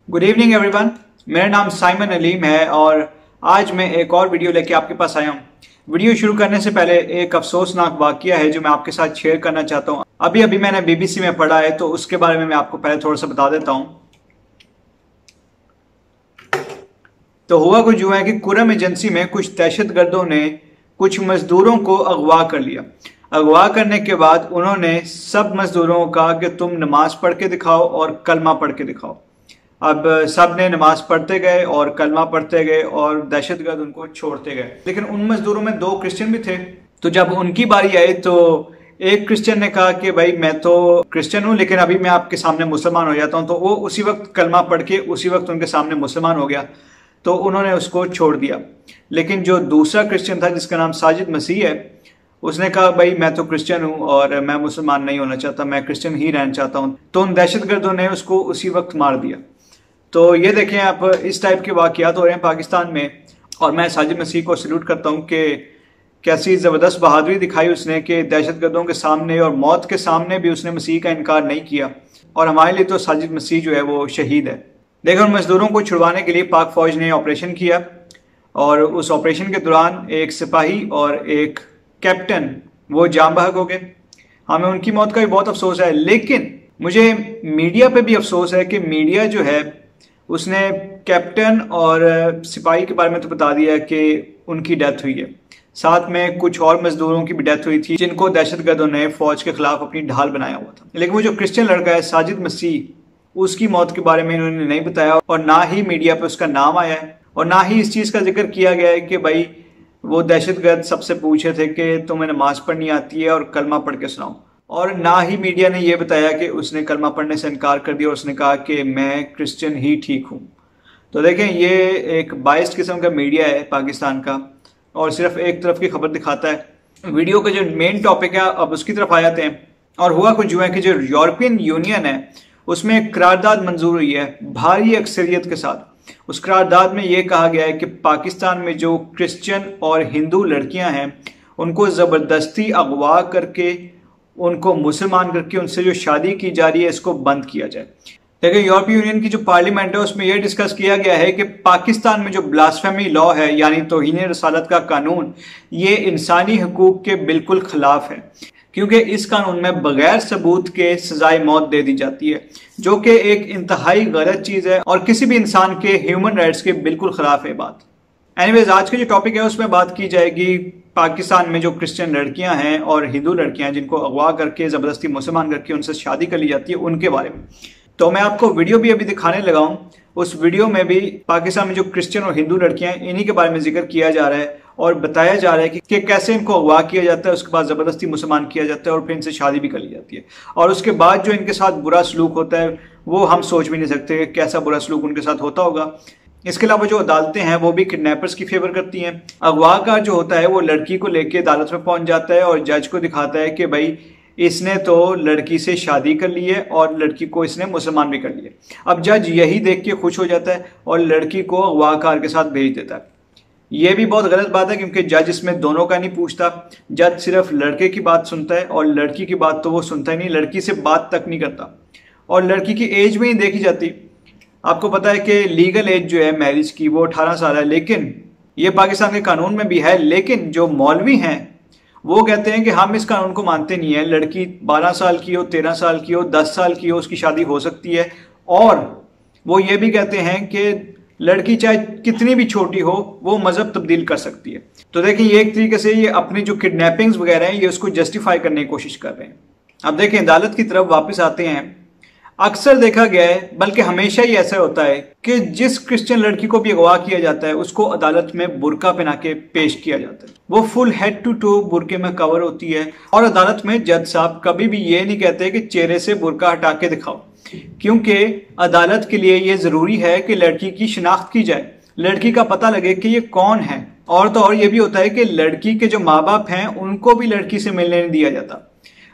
Good evening everyone. मेरा नाम Simon Aleem है और आज मैं एक और वीडियो लेके आपके पास आया हूँ। वीडियो शुरू करने से पहले एक अफसोसनाक वाकया है जो मैं आपके साथ शेयर करना चाहता हूँ। अभी अभी मैंने बीबीसी में पढ़ा है तो उसके बारे में मैं आपको पहले थोड़ा सा बता देता हूँ। तो हुआ कुछ यूं है कि कुरम एजेंसी में कुछ दहशतगर्दों ने कुछ मजदूरों को अगवा कर लिया। अगवा करने के बाद उन्होंने सब मजदूरों को कहा कि तुम नमाज पढ़ के दिखाओ और कलमा पढ़ के दिखाओ। अब सब ने नमाज पढ़ते गए और कलमा पढ़ते गए और दहशतगर्द उनको छोड़ते गए, लेकिन उन मजदूरों में 2 क्रिश्चियन भी थे। तो जब उनकी बारी आई तो एक क्रिश्चियन ने कहा कि भाई मैं तो क्रिश्चियन हूं लेकिन अभी मैं आपके सामने मुसलमान हो जाता हूं। तो वो उसी वक्त कलमा पढ़ के उसी वक्त उनके सामने मुसलमान हो गया, तो उन्होंने उसको छोड़ दिया। लेकिन जो दूसरा क्रिश्चियन था जिसका नाम साजिद मसीह है, उसने कहा भाई मैं तो क्रिश्चियन हूं और मैं मुसलमान नहीं होना चाहता, मैं क्रिश्चियन ही रहना चाहता हूं। तो उन दहशतगर्दों ने उसको उसी वक्त मार दिया। तो ये देखें आप, इस टाइप के वाकयात हो रहे हैं पाकिस्तान में और मैं साजिद मसीह को सल्यूट करता हूं कि कैसी ज़बरदस्त बहादुरी दिखाई उसने कि दहशतगर्दों के सामने और मौत के सामने भी उसने मसीह का इनकार नहीं किया। और हमारे लिए तो साजिद मसीह जो है वो शहीद है। देखो, उन मजदूरों को छुड़वाने के लिए पाक फौज ने ऑपरेशन किया और उस ऑपरेशन के दौरान एक सिपाही और एक कैप्टन वो जाम बहक हो गए। हमें उनकी मौत का भी बहुत अफसोस है, लेकिन मुझे मीडिया पे भी अफसोस है कि मीडिया जो है उसने कैप्टन और सिपाही के बारे में तो बता दिया कि उनकी डेथ हुई है, साथ में कुछ और मजदूरों की भी डेथ हुई थी जिनको दहशतगर्दों ने फौज के खिलाफ अपनी ढाल बनाया हुआ था। लेकिन वो जो क्रिश्चियन लड़का है साजिद मसीह, उसकी मौत के बारे में इन्होंने नहीं बताया और ना ही मीडिया पे उसका नाम आया है और ना ही इस चीज़ का जिक्र किया गया है कि भाई वो दहशतगर्द सबसे पूछे थे कि तुम्हें नमाज पढ़नी आती है और कलमा पढ़ के सुनाओ। और ना ही मीडिया ने यह बताया कि उसने कलमा पढ़ने से इनकार कर दिया और उसने कहा कि मैं क्रिश्चियन ही ठीक हूँ। तो देखें, ये एक बाइस्ड किस्म का मीडिया है पाकिस्तान का और सिर्फ एक तरफ की खबर दिखाता है। वीडियो का जो मेन टॉपिक है अब उसकी तरफ आ जाते हैं। और हुआ कुछ यूं है कि जो यूरोपियन यूनियन है उसमें एक करारदाद मंजूर हुई है भारी अक्सरियत के साथ। उस करारदाद में यह कहा गया है कि पाकिस्तान में जो क्रिश्चियन और हिंदू लड़कियां हैं उनको ज़बरदस्ती अगवा करके उनको मुसलमान करके उनसे जो शादी की जा रही है इसको बंद किया जाए। देखिए, यूरोपीय यूनियन की जो पार्लियामेंट है उसमें यह डिस्कस किया गया है कि पाकिस्तान में जो ब्लास्फेमी लॉ है यानी तौहीन रसालत का कानून, ये इंसानी हकूक के बिल्कुल खिलाफ है, क्योंकि इस कानून में बगैर सबूत के सजाए मौत दे दी जाती है, जो कि एक इंतहाई गलत चीज़ है और किसी भी इंसान के ह्यूमन राइट्स के बिल्कुल खिलाफ है बात। एनीवेज, आज का जो टॉपिक है उसमें बात की जाएगी पाकिस्तान में जो क्रिश्चियन लड़कियां हैं और हिंदू लड़कियां जिनको अगवा करके ज़बरदस्ती मुसलमान करके उनसे शादी कर ली जाती है उनके बारे में। तो मैं आपको वीडियो भी अभी दिखाने लगा हूं। उस वीडियो में भी पाकिस्तान में जो क्रिश्चियन और हिंदू लड़कियां हैं इन्हीं के बारे में जिक्र किया जा रहा है और बताया जा रहा है कि कैसे इनको अगवा किया जाता है, उसके बाद ज़बरदस्ती मुसलमान किया जाता है और फिर इनसे शादी भी कर ली जाती है। और उसके बाद जो इनके साथ बुरा सलूक होता है वो हम सोच भी नहीं सकते कैसा बुरा सलूक उनके साथ होता होगा। इसके अलावा जो अदालतें हैं वो भी किडनैपर्स की फेवर करती हैं। अगवाकार जो होता है वो लड़की को लेके अदालत में पहुंच जाता है और जज को दिखाता है कि भाई इसने तो लड़की से शादी कर ली है और लड़की को इसने मुसलमान भी कर लिया। अब जज यही देख के खुश हो जाता है और लड़की को अगवाकार के साथ भेज देता है। यह भी बहुत गलत बात है क्योंकि जज इसमें दोनों का नहीं पूछता। जज सिर्फ लड़के की बात सुनता है और लड़की की बात तो वो सुनता ही नहीं, लड़की से बात तक नहीं करता और लड़की की एज भी नहीं देखी जाती। आपको पता है कि लीगल एज जो है मैरिज की वो 18 साल है, लेकिन ये पाकिस्तान के कानून में भी है। लेकिन जो मौलवी हैं वो कहते हैं कि हम इस कानून को मानते नहीं है। लड़की 12 साल की हो, 13 साल की हो, 10 साल की हो, उसकी शादी हो सकती है। और वो ये भी कहते हैं कि लड़की चाहे कितनी भी छोटी हो वो मजहब तब्दील कर सकती है। तो देखिए, ये एक तरीके से ये अपनी जो किडनैपिंग्स वगैरह हैं ये उसको जस्टिफाई करने की कोशिश कर रहे हैं। अब देखें, अदालत की तरफ वापस आते हैं। अक्सर देखा गया है, बल्कि हमेशा ही ऐसा होता है कि जिस क्रिश्चियन लड़की को भी अगवा किया जाता है उसको अदालत में बुर्का पहना के पेश किया जाता है। वो full head to to Burke में कवर होती है और अदालत में जज साहब कभी भी ये नहीं कहते कि चेहरे से बुर्का हटा के दिखाओ, क्योंकि अदालत के लिए ये जरूरी है कि लड़की की शिनाख्त की जाए, लड़की का पता लगे कि ये कौन है। और तो और ये भी होता है कि लड़की के जो माँ बाप हैं उनको भी लड़की से मिलने नहीं दिया जाता।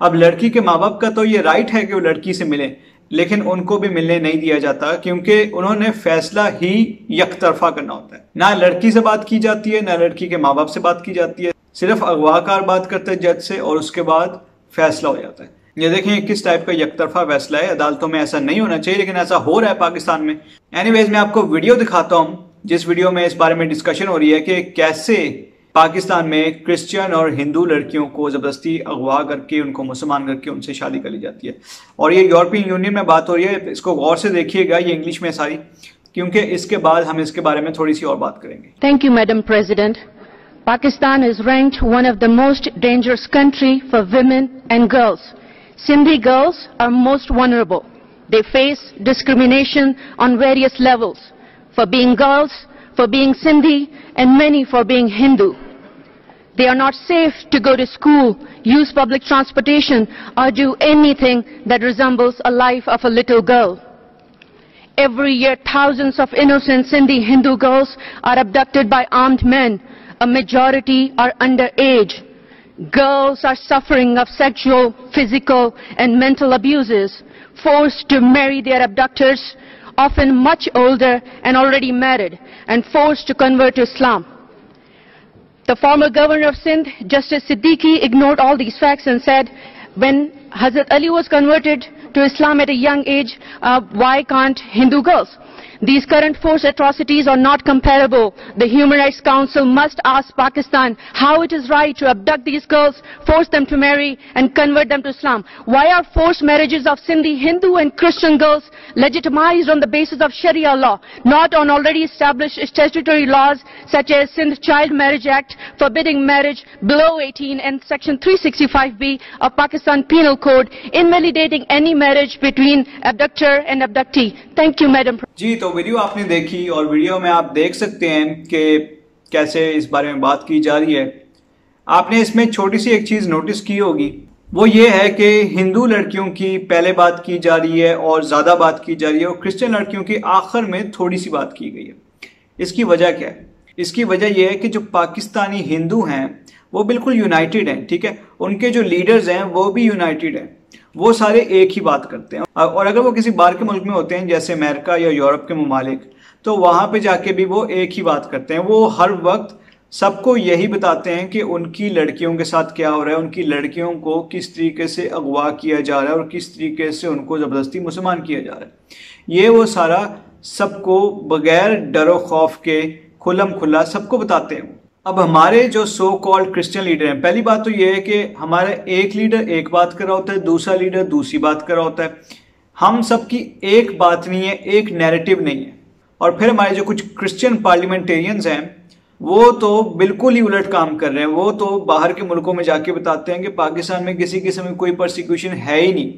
अब लड़की के माँ बाप का तो ये राइट है कि वो लड़की से मिले, लेकिन उनको भी मिलने नहीं दिया जाता क्योंकि उन्होंने फैसला ही यकतरफा करना होता है। ना लड़की से बात की जाती है ना लड़की के माँ बाप से बात की जाती है, सिर्फ अगवाकार बात करते हैं जज से और उसके बाद फैसला हो जाता है। ये देखें किस टाइप का यकतरफा फैसला है। अदालतों में ऐसा नहीं होना चाहिए, लेकिन ऐसा हो रहा है पाकिस्तान में। एनीवेज, मैं आपको वीडियो दिखाता हूँ जिस वीडियो में इस बारे में डिस्कशन हो रही है कि कैसे पाकिस्तान में क्रिश्चियन और हिंदू लड़कियों को जबरदस्ती अगवा करके उनको मुसलमान करके उनसे शादी कर ली जाती है। और ये यूरोपियन यूनियन में बात हो रही है, इसको गौर से देखिएगा, ये इंग्लिश में सारी, क्योंकि इसके बाद हम इसके बारे में थोड़ी सी और बात करेंगे। Thank you madam president. Pakistan is ranked one of the most dangerous country for women and girls. Sindhi girls are most vulnerable. They face discrimination on various levels for being girls, for being Sindhi, and many for being Hindu. They are not safe to go to school, use public transportation, or do anything that resembles a life of a little girl. Every year, thousands of innocent Sindhi Hindu girls are abducted by armed men. A majority are underage. Girls are suffering of sexual, physical, and mental abuses, forced to marry their abductors, often much older and already married, and forced to convert to Islam. The former governor of Sindh, Justice Siddiqui, ignored all these facts and said, when Hazrat Ali was converted to Islam at a young age, why can't Hindu girls? These current forced atrocities are not comparable. The Human Rights Council must ask Pakistan how it is right to abduct these girls, force them to marry and convert them to Islam. Why are forced marriages of Sindhi, Hindu and Christian girls legitimized on the basis of Sharia law, not on already established statutory laws such as Sindh Child Marriage Act forbidding marriage below 18 and Section 365B of Pakistan Penal Code invalidating any marriage between abductor and abductee? Thank you, Madam. जी, तो video आपने देखी और video में आप देख सकते हैं कि कैसे इस बारे में बात की जा रही है। आपने इसमें छोटी सी एक चीज नोटिस की होगी, वो ये है कि हिंदू लड़कियों की पहले बात की जा रही है और ज्यादा बात की जा रही है, और क्रिश्चियन लड़कियों की आखिर में थोड़ी सी बात की गई है। इसकी वजह क्या है? इसकी वजह यह है कि जो पाकिस्तानी हिंदू हैं वो बिल्कुल यूनाइटेड हैं, ठीक है। उनके जो लीडर्स हैं वो भी यूनाइटेड हैं, वो सारे एक ही बात करते हैं। और अगर वो किसी बाहर के मुल्क में होते हैं जैसे अमेरिका या यूरोप के ममालिक, तो वहां पे जाके भी वो एक ही बात करते हैं। वो हर वक्त सबको यही बताते हैं कि उनकी लड़कियों के साथ क्या हो रहा है, उनकी लड़कियों को किस तरीके से अगवा किया जा रहा है और किस तरीके से उनको ज़बरदस्ती मुसलमान किया जा रहा है। ये वो सारा सबको बगैर डरो खौफ के खुलम खुला सबको बताते हैं। अब हमारे जो सो कॉल्ड क्रिश्चियन लीडर हैं, पहली बात तो ये है कि हमारा एक लीडर एक बात कर रहा होता है, दूसरा लीडर दूसरी बात कर रहा होता है। हम सबकी एक बात नहीं है, एक नैरेटिव नहीं है। और फिर हमारे जो कुछ क्रिश्चियन पार्लियामेंटेरियंस हैं वो तो बिल्कुल ही उलट काम कर रहे हैं। वो तो बाहर के मुल्कों में जाके बताते हैं कि पाकिस्तान में किसी किस्म की कोई परसिक्यूशन है ही नहीं।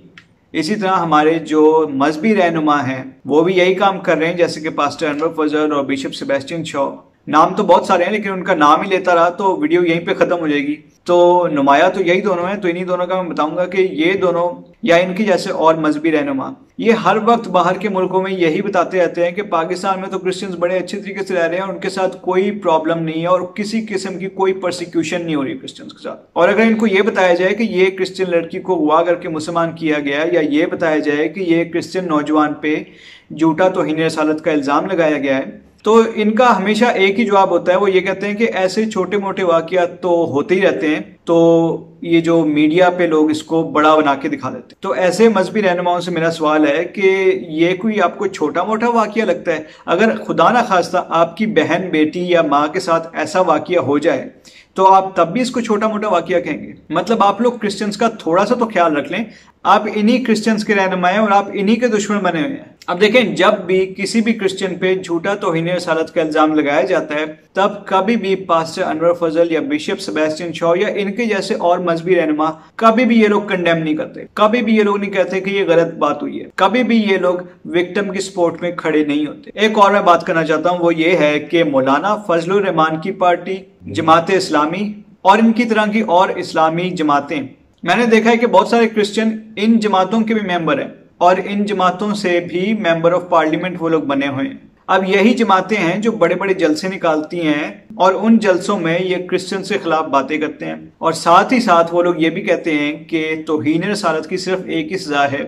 इसी तरह हमारे जो मजहबी रहनुमा हैं वो भी यही काम कर रहे हैं, जैसे कि पास्टर अनवर फजल और बिशप सेबेस्टियन शॉ। नाम तो बहुत सारे हैं, लेकिन उनका नाम ही लेता रहा तो वीडियो यहीं पे खत्म हो जाएगी। तो नुमाया तो यही दोनों हैं। तो इन्हीं दोनों का मैं बताऊंगा कि ये दोनों या इनकी जैसे और मजहबी रहनुमा ये हर वक्त बाहर के मुल्कों में यही बताते रहते हैं कि पाकिस्तान में तो क्रिश्चियंस बड़े अच्छे तरीके से रह रहे हैं, उनके साथ कोई प्रॉब्लम नहीं है और किसी किस्म की कोई परसिक्यूशन नहीं हो रही क्रिश्चियंस के साथ। और अगर इनको ये बताया जाए कि ये क्रिश्चियन लड़की को अगवा करके मुसलमान किया गया, या ये बताया जाए कि ये क्रिश्चियन नौजवान पे झूठा तौहीन रसालत का इल्ज़ाम लगाया गया है, तो इनका हमेशा एक ही जवाब होता है। वो ये कहते हैं कि ऐसे छोटे मोटे वाक़यात तो होते ही रहते हैं, तो ये जो मीडिया पे लोग इसको बड़ा बना के दिखा देते हैं। तो ऐसे मजहबी रहनुमाओं से मेरा सवाल है कि ये कोई आपको छोटा मोटा वाक़या लगता है? अगर खुदा ना खास्ता आपकी बहन बेटी या माँ के साथ ऐसा वाक़या हो जाए तो आप तब भी इसको छोटा मोटा वाक़या कहेंगे? मतलब आप लोग क्रिश्चियंस का थोड़ा सा तो ख्याल रख लें। आप इन्हीं क्रिश्चियंस के रहनुमा हैं और आप इन्हीं के दुश्मन बने हुए हैं। अब देखें, जब भी किसी भी क्रिश्चियन पे झूठा तौहीन रसालत का इल्जाम लगाया जाता है, तब कभी भी पास्टर अनवर फजल या बिशप सेबेस्टियन शॉ या इनके जैसे और मजहबी रहनुमा कभी भी ये लोग कंडेम नहीं करते। कभी भी ये लोग नहीं कहते कि ये गलत बात हुई है। कभी भी ये लोग विक्टिम की सपोर्ट में खड़े नहीं होते। एक और मैं बात करना चाहता हूँ, वो ये है कि मौलाना फजलुर रहमान की पार्टी, जमात इस्लामी और इनकी तरह की और इस्लामी जमातें, मैंने देखा है कि बहुत सारे क्रिश्चियन इन जमातों के भी मेंबर हैं और इन जमातों से भी मेंबर ऑफ पार्लियामेंट वो लोग बने हुए हैं। अब यही जमातें हैं जो बड़े बड़े जलसे निकालती हैं और उन जलसों में ये क्रिश्चियन से खिलाफ बातें करते हैं, और साथ ही साथ वो लोग ये भी कहते हैं कि तौहीन रसालत की सिर्फ एक ही सजा है,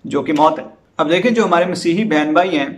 जो कि मौत है। अब देखें, जो हमारे मसीही बहन भाई हैं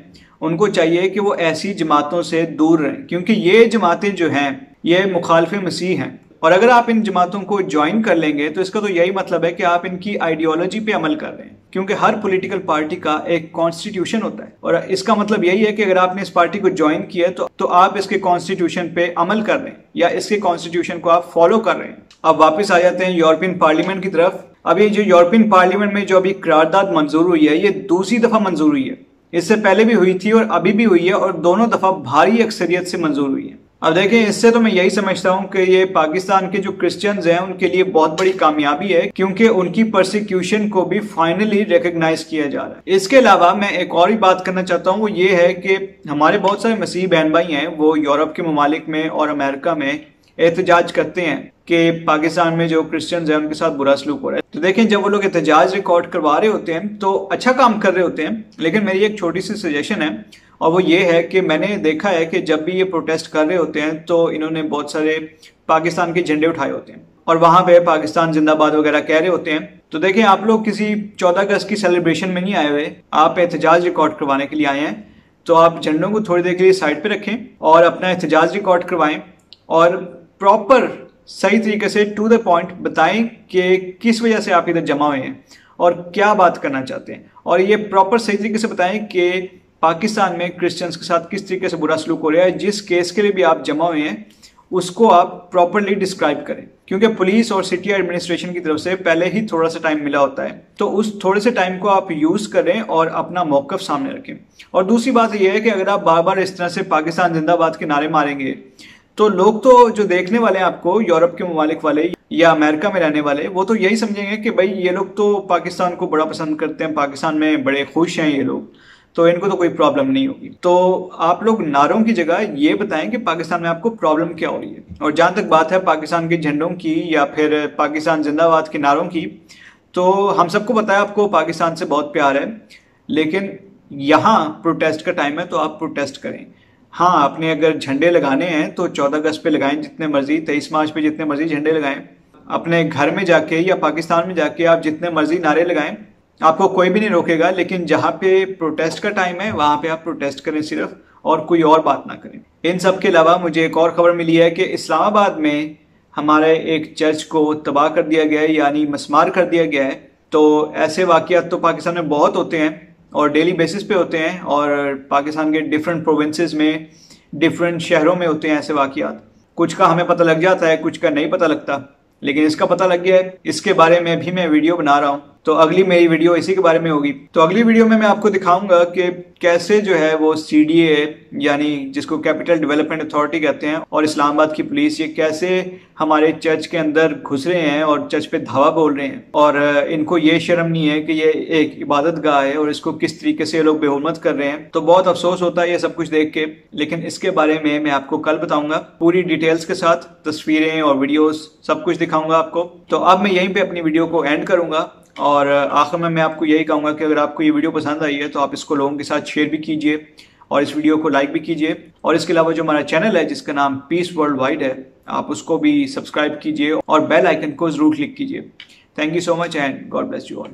उनको चाहिए कि वो ऐसी जमातों से दूर रहें, क्योंकि ये जमातें जो हैं ये मुखालिफ मसीह हैं। और अगर आप इन जमातों को ज्वाइन कर लेंगे तो इसका तो यही मतलब है कि आप इनकी आइडियोलॉजी पे अमल कर रहे हैं, क्योंकि हर पॉलिटिकल पार्टी का एक कॉन्स्टिट्यूशन होता है और इसका मतलब यही है कि अगर आपने इस पार्टी को ज्वाइन किया तो आप इसके कॉन्स्टिट्यूशन पे अमल कर रहे हैं या इसके कॉन्स्टिट्यूशन को आप फॉलो कर रहे हैं। अब वापस आ जाते हैं यूरोपियन पार्लियामेंट की तरफ। अभी जो यूरोपियन पार्लियामेंट में जो अभी करारदाद मंजूर हुई है, ये दूसरी दफा मंजूर हुई है। इससे पहले भी हुई थी और अभी भी हुई है और दोनों दफा भारी अक्सरियत से मंजूर हुई है। अब देखें, इससे तो मैं यही समझता हूं कि ये पाकिस्तान के जो क्रिश्चियंस हैं उनके लिए बहुत बड़ी कामयाबी है, क्योंकि उनकी परसिक्यूशन को भी फाइनली रिकॉग्नाइज किया जा रहा है। इसके अलावा मैं एक और ही बात करना चाहता हूं, वो ये है कि हमारे बहुत सारे मसीही बहन भाई हैं, वो यूरोप के ममालिक में और अमेरिका में एहतजाज करते हैं कि पाकिस्तान में जो क्रिश्चियंस हैं उनके साथ बुरा सलूक हो रहा है। तो देखें, जब वो लोग एहतजाज रिकॉर्ड करवा रहे होते हैं तो अच्छा काम कर रहे होते हैं, लेकिन मेरी एक छोटी सी सजेशन है और वो ये है कि मैंने देखा है कि जब भी ये प्रोटेस्ट कर रहे होते हैं तो इन्होंने बहुत सारे पाकिस्तान के झंडे उठाए होते हैं और वहां पे पाकिस्तान जिंदाबाद वगैरह कह रहे होते हैं। तो देखें, आप लोग किसी 14 अगस्त की सेलिब्रेशन में नहीं आए हुए, आप एहतजाज रिकॉर्ड करवाने के लिए आए हैं। तो आप झंडों को थोड़ी देर के लिए साइड पे रखें और अपना एहतजाज रिकॉर्ड करवाएं और प्रॉपर सही तरीके से टू द पॉइंट बताएं कि किस वजह से आप इधर जमा हुए हैं और क्या बात करना चाहते हैं, और ये प्रॉपर सही तरीके से बताएं कि पाकिस्तान में क्रिश्चियंस के साथ किस तरीके से बुरा सलूक हो रहा है। जिस केस के लिए भी आप जमा हुए हैं उसको आप प्रॉपरली डिस्क्राइब करें, क्योंकि पुलिस और सिटी एडमिनिस्ट्रेशन की तरफ से पहले ही थोड़ा सा टाइम मिला होता है, तो उस थोड़े से टाइम को आप यूज करें और अपना मौकफ सामने रखें। और दूसरी बात यह है कि अगर आप बार बार इस तरह से पाकिस्तान जिंदाबाद के नारे मारेंगे तो लोग तो जो देखने वाले हैं आपको, यूरोप के ममालिक वाले या अमेरिका में रहने वाले, वो तो यही समझेंगे कि भाई ये लोग तो पाकिस्तान को बड़ा पसंद करते हैं, पाकिस्तान में बड़े खुश हैं ये लोग, तो इनको तो कोई प्रॉब्लम नहीं होगी। तो आप लोग नारों की जगह ये बताएं कि पाकिस्तान में आपको प्रॉब्लम क्या हो रही है। और जहां तक बात है पाकिस्तान के झंडों की या फिर पाकिस्तान जिंदाबाद के नारों की, तो हम सबको पता है आपको पाकिस्तान से बहुत प्यार है, लेकिन यहाँ प्रोटेस्ट का टाइम है तो आप प्रोटेस्ट करें। हाँ, आपने अगर झंडे लगाने हैं तो 14 अगस्त पे लगाएं जितने मर्जी, 23 मार्च पे जितने मर्जी झंडे लगाएं, अपने घर में जाके या पाकिस्तान में जाके आप जितने मर्जी नारे लगाएं, आपको कोई भी नहीं रोकेगा। लेकिन जहां पे प्रोटेस्ट का टाइम है वहां पे आप प्रोटेस्ट करें सिर्फ, और कोई और बात ना करें। इन सब के अलावा मुझे एक और खबर मिली है कि इस्लामाबाद में हमारे एक चर्च को तबाह कर दिया गया है, यानी मस्मार कर दिया गया है। तो ऐसे वाकयात तो पाकिस्तान में बहुत होते हैं और डेली बेसिस पे होते हैं, और पाकिस्तान के डिफरेंट प्रोविंसेस में, डिफरेंट शहरों में होते हैं ऐसे वाकयात। कुछ का हमें पता लग जाता है, कुछ का नहीं पता लगता, लेकिन इसका पता लग गया है। इसके बारे में भी मैं वीडियो बना रहा हूँ, तो अगली मेरी वीडियो इसी के बारे में होगी। तो अगली वीडियो में मैं आपको दिखाऊंगा कि कैसे जो है वो CDA, यानी जिसको कैपिटल डेवलपमेंट अथॉरिटी कहते हैं, और इस्लामाबाद की पुलिस, ये कैसे हमारे चर्च के अंदर घुस रहे हैं और चर्च पे धावा बोल रहे हैं, और इनको ये शर्म नहीं है कि ये एक इबादत गाह है और इसको किस तरीके से ये लोग बेहुरमत कर रहे हैं। तो बहुत अफसोस होता है ये सब कुछ देख के, लेकिन इसके बारे में मैं आपको कल बताऊंगा पूरी डिटेल्स के साथ, तस्वीरें और वीडियोस सब कुछ दिखाऊंगा आपको। तो अब मैं यहीं पे अपनी वीडियो को एंड करूंगा और आखिर में मैं आपको यही कहूंगा कि अगर आपको ये वीडियो पसंद आई है तो आप इसको लोगों के साथ शेयर भी कीजिए और इस वीडियो को लाइक भी कीजिए। और इसके अलावा जो हमारा चैनल है जिसका नाम पीस वर्ल्ड वाइड है, आप उसको भी सब्सक्राइब कीजिए और बेल आइकन को जरूर क्लिक कीजिए। Thank you so much and God bless you all.